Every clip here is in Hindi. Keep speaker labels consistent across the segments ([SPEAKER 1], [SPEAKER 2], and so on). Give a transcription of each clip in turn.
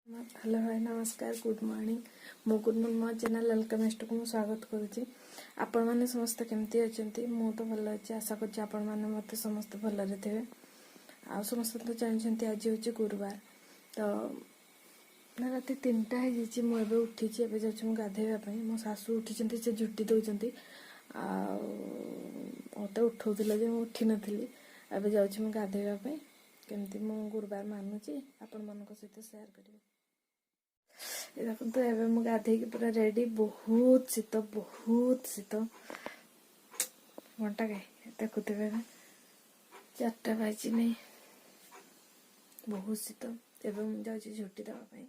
[SPEAKER 1] हेलो हाय नमस्कार गुड मॉर्निंग मु गुड मॉर्निंग मो चैनल वेलकम एस्ट को स्वागत करुच्ची। आपण मैंने समस्त केमती अच्छा मु तो भल अच्छे आशा कर आपण मैंने मत समस्त भल थे आ समस्त तो जानते आज हूँ गुरुवार तो राति 3टा हो मुझे उठी जाऊँ गाधेवाई मो शाशु उठी से झुटी दौरान मत उठाऊला उठी नी एवं जाऊँ गाधेवाई केमती मु गुरुवार मानुची आपण मान सहित सेयार करी। देखो तो एवं मुझे गाधे पूरा रेडी बहुत शीत घंटा कहीं देखुते 4टा बाजी नहीं बहुत शीत एवं जाऊँ झुटी देवाई।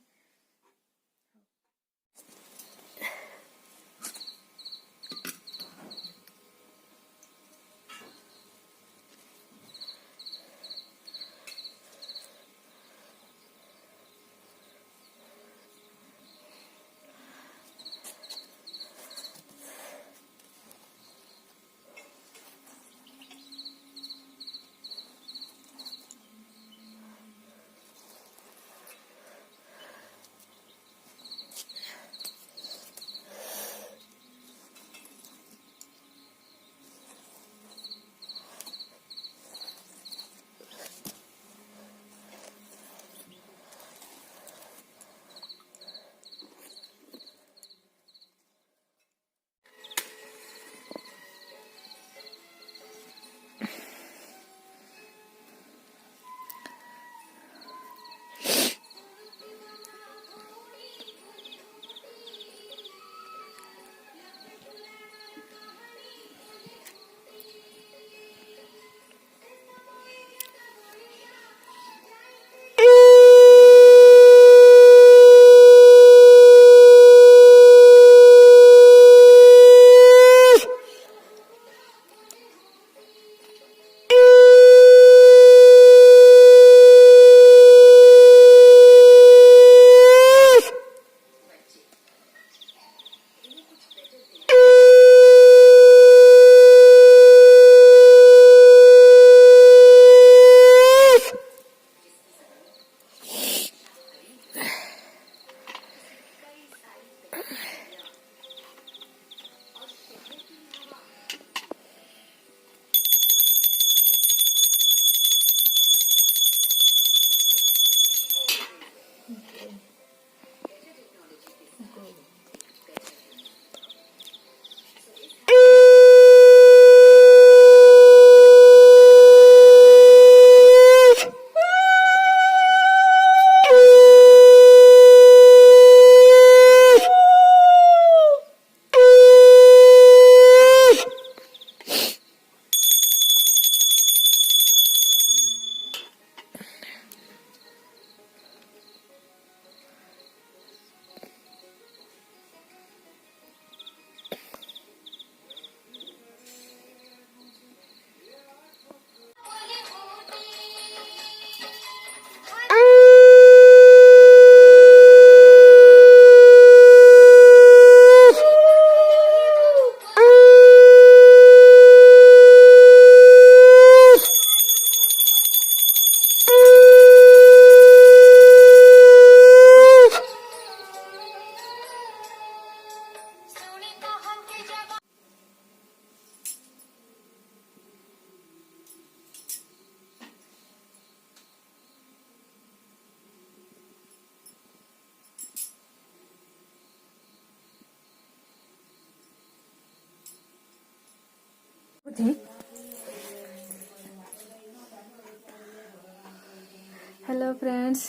[SPEAKER 1] हेलो फ्रेंड्स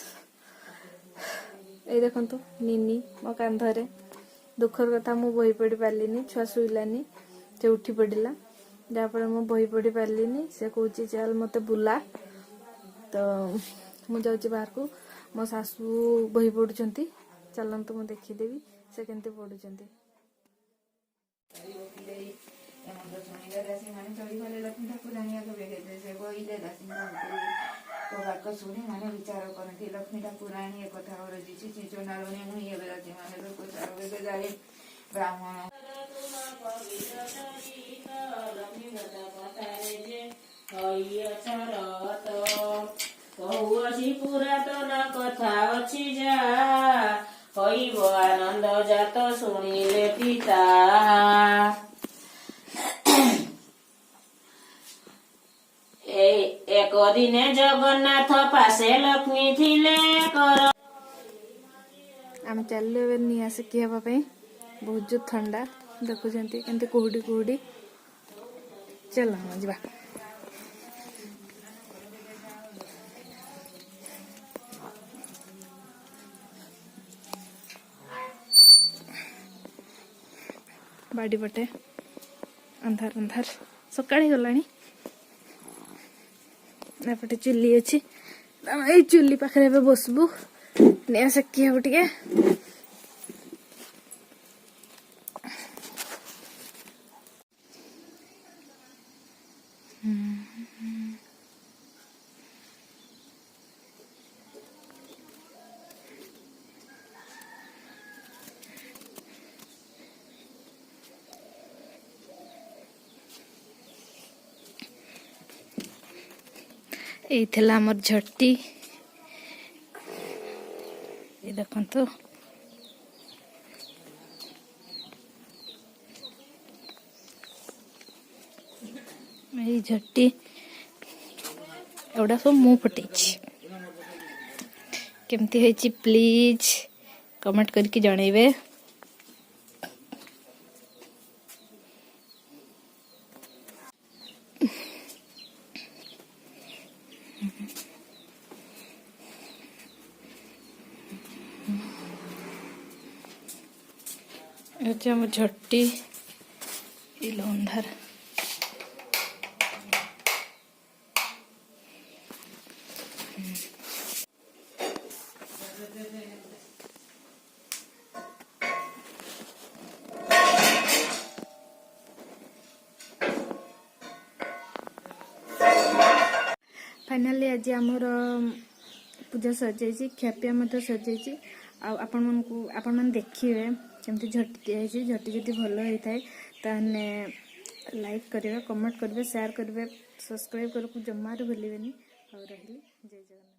[SPEAKER 1] ये देखो निनी मो कांधरे दुखर कथा मु बही पढ़ी पार्लिनी छुआ शुइलानी से उठी पड़ा जहाँफल मु बही पढ़ी पार्लिनी से कौच चल मत बुला तो मुझे बाहर को मो शाशु बही पढ़ुंट चलतु मुझे देखीदेवी से केमती पढ़ुंट।
[SPEAKER 2] तो बाक शुणी मैंने विचार करती लक्ष्मी ठाकुराणी एक कथा रचिଛି चिचोनालुनी मुनि एबेराती माने लोक सर्वे जाए ब्राह्मण कहुअछि पुरातन कथा अछि जा
[SPEAKER 3] କହିବ ଆନନ୍ଦ ଜାତ ଶୁଣିଲେ ପିତା। ଏକ ଦିନେ ଜଗନ୍ନାଥ ପାଶେ ଲକ୍ଷ୍ମୀ ଥିଲେ କର।
[SPEAKER 1] ଆମେ ଚାଲିଲୁ ଏବେ ନିଆଁ ସେକି ହେବା ପାଇଁ। ବହୁତ ଜୋର ଥଣ୍ଡା ଦେଖୁଛନ୍ତି କେମିତି କୁହୁଡ଼ି କୁହୁଡ଼ି। ଚାଲ ଆମେ ଯିବା। ବାଡ଼ି ପଟେ ଅନ୍ଧାର ଅନ୍ଧାର ସକାଳ ହେଇଗଲାଣି। ଏପଟେ ଚୁଲି ଅଛି, ଆମେ ଏଇ ଚୁଲି ପାଖରେ ଏବେ ବସିବୁ। ନିଆଁ ସେକି ହବ ଟିକେ। ଏଇ ଥିଲା ଆମର ଝଟି। ଏ ଦେଖନ୍ତୁ ଏଇ ଝଟି ଏଗୁଡ଼ା ସବୁ ମୁଁ ଫୁଟେଇଛି। କେମିତି ହେଇଛି ପ୍ଲିଜ କମେଣ୍ଟ କରିକି ଜଣେଇବେ। হচ্ছে আমার ঝটি এলো ଅନ୍ଧାର। फाइनाली आज आमर पूजा सजाई ଖିଆପିଆ ମଧ୍ୟ ସଜାଇଛି। ଆଉ ଆପଣ ମାନେ ଦେଖିବେ କେମିତି ଝଟି ଦିଆହେଇଛି। ଝଟି ଯଦି ଭଲ ହେଇଥାଏ ତାହେଲେ ଲାଇକ୍ କରିବେ, କମେଣ୍ଟ କରିବେ, ସେୟାର କରିବେ, ସବସ୍କ୍ରାଇବ୍ କରିବାକୁ ଜମାରୁ ଭୁଲିବେନି। ଆଉ ରହିଲି, ଜୟ ଜଗନ୍ନାଥ।